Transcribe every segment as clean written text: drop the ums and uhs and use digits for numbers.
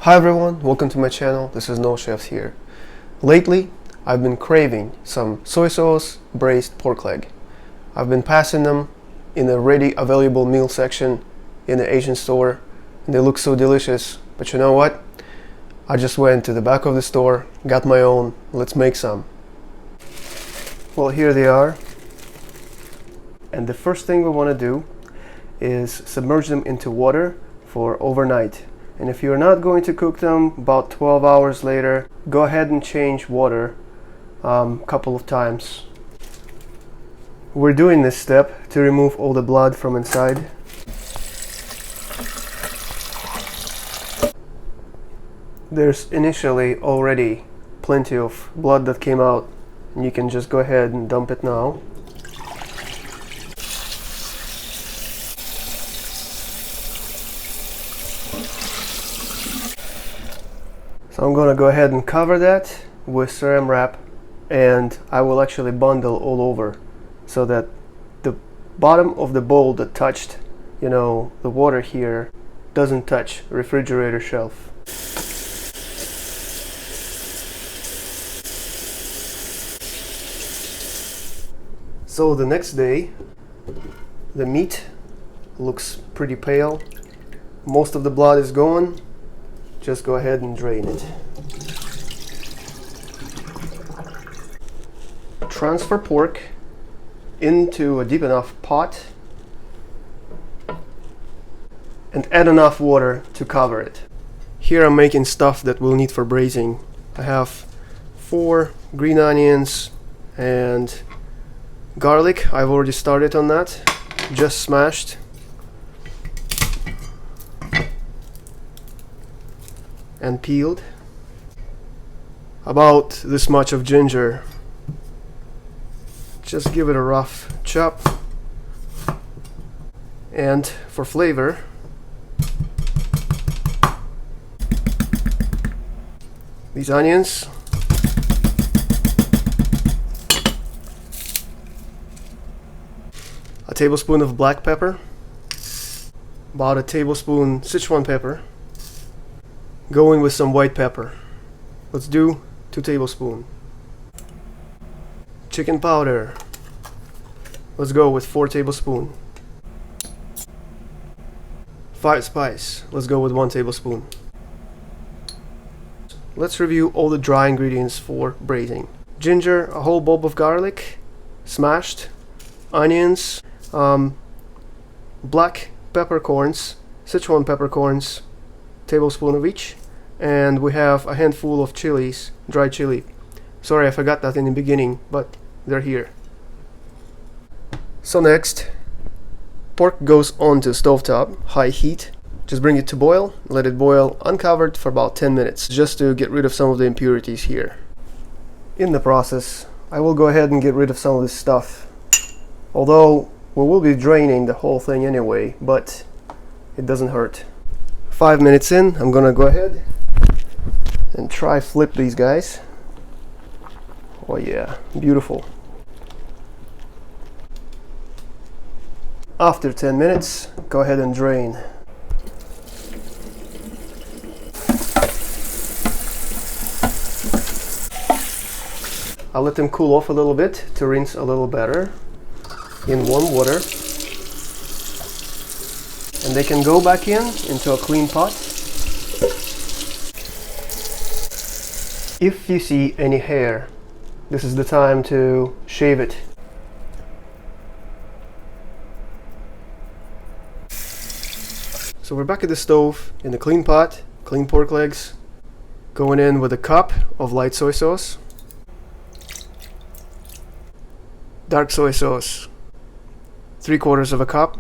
Hi everyone, welcome to my channel. This is No Chefs here. Lately, I've been craving some soy sauce braised pork leg. I've been passing them in the ready available meal section in the Asian store, and they look so delicious. But you know what? I just went to the back of the store, got my own. Let's make some. Well, here they are. And the first thing we want to do is submerge them into water for overnight. And if you're not going to cook them about 12 hours later, go ahead and change water a couple of times. We're doing this step to remove all the blood from inside. There's initially already plenty of blood that came out, and you can just go ahead and dump it now. So I'm going to go ahead and cover that with saran wrap, and I will actually bundle all over so that the bottom of the bowl that touched, the water here doesn't touch refrigerator shelf. So the next day, the meat looks pretty pale. Most of the blood is gone. Just go ahead and drain it. Transfer pork into a deep enough pot and add enough water to cover it. Here I'm making stuff that we'll need for braising. I have 4 green onions and garlic. I've already started on that, just smashed. And peeled. About this much of ginger. Just give it a rough chop. And for flavor, these onions, a tablespoon of black pepper, about a tablespoon Sichuan pepper, going with some white pepper. Let's do 2 tablespoons. Chicken powder. Let's go with 4 tablespoons. 5 spice. Let's go with 1 tablespoon. Let's review all the dry ingredients for braising. Ginger, a whole bulb of garlic, smashed. Onions, black peppercorns, Sichuan peppercorns, tablespoon of each, and we have a handful of chilies, dried chili. Sorry, I forgot that in the beginning, but they're here. So next, pork goes onto stovetop, high heat. Just bring it to boil, let it boil uncovered for about 10 minutes, just to get rid of some of the impurities here. In the process, I will go ahead and get rid of some of this stuff. Although, we will be draining the whole thing anyway, but it doesn't hurt. 5 minutes in, I'm gonna go ahead and try flip these guys. Oh yeah, beautiful. After 10 minutes, go ahead and drain. I'll let them cool off a little bit to rinse a little better in warm water. And they can go back into a clean pot. If you see any hair, this is the time to shave it. So we're back at the stove in the clean pot, clean pork legs, going in with a cup of light soy sauce, dark soy sauce, 3/4 of a cup,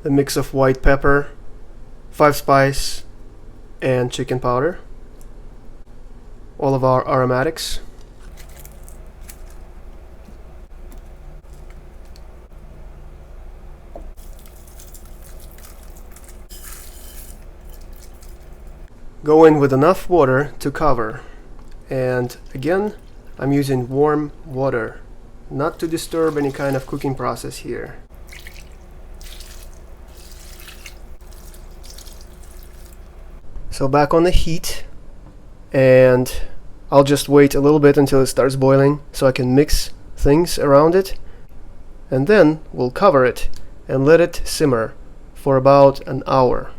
a mix of white pepper, 5 spice, and chicken powder, all of our aromatics, go in with enough water to cover, and again I'm using warm water, not to disturb any kind of cooking process here. So back on the heat, and I'll just wait a little bit until it starts boiling so I can mix things around it, and then we'll cover it and let it simmer for about an hour.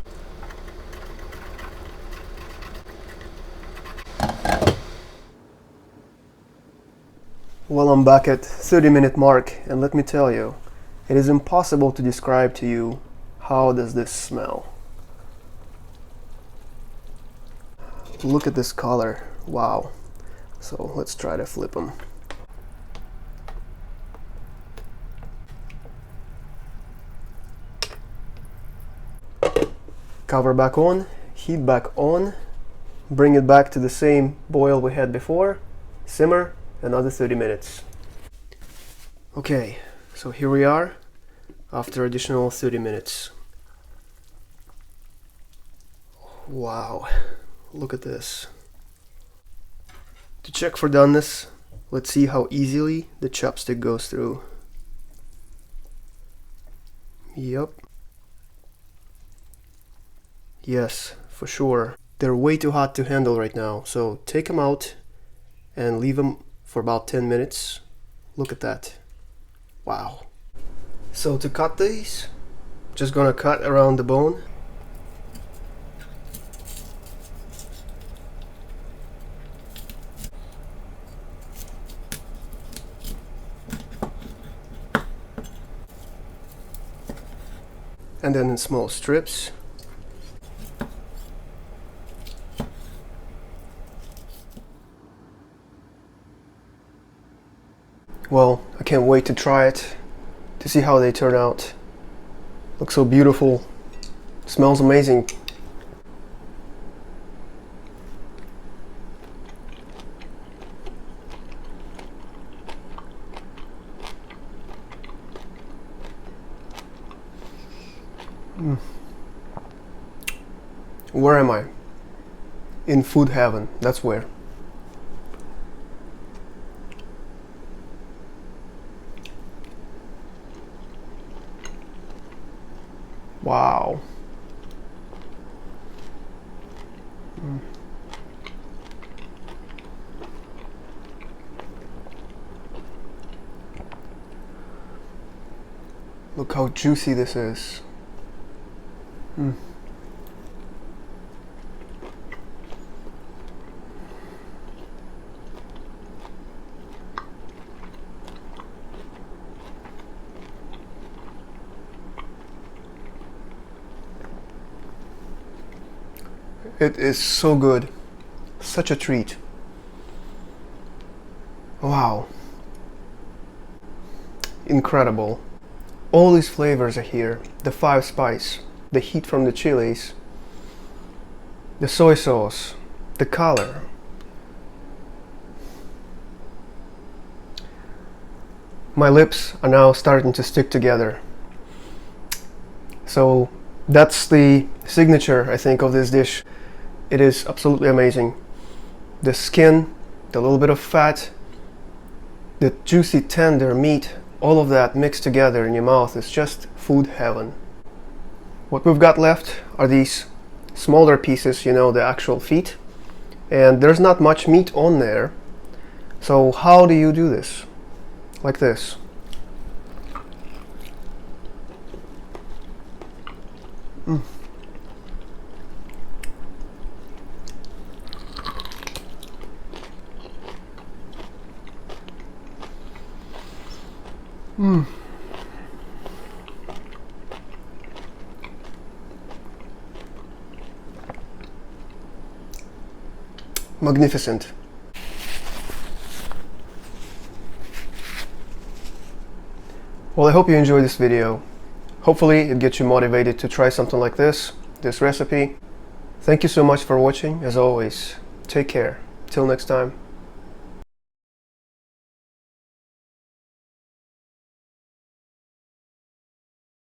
Well, I'm back at 30-minute mark, and let me tell you, it is impossible to describe to you how does this smell. Look at this color, wow. So let's try to flip them. Cover back on, heat back on, bring it back to the same boil we had before, simmer another 30 minutes. Okay, so here we are after additional 30 minutes. Wow, look at this. To check for doneness, let's see how easily the chopstick goes through. Yep. Yes, for sure. They're way too hot to handle right now, so take them out and leave them for about 10 minutes. Look at that. Wow. So to cut these, just gonna cut around the bone. And then in small strips. Well, I can't wait to try it, to see how they turn out. Looks so beautiful. Smells amazing. Where am I? In food heaven, that's where. Wow. Look how juicy this is. It is so good. Such a treat. Wow. Incredible. All these flavors are here. The 5 spice, the heat from the chilies, the soy sauce, the color. My lips are now starting to stick together. So that's the signature, I think, of this dish. It is absolutely amazing. The skin, the little bit of fat, the juicy tender meat, all of that mixed together in your mouth is just food heaven. What we've got left are these smaller pieces, you know, the actual feet, and there's not much meat on there. So how do you do this? Like this. Magnificent. Well, I hope you enjoyed this video. Hopefully it gets you motivated to try something like this recipe. Thank you so much for watching. As always, take care. Till next time.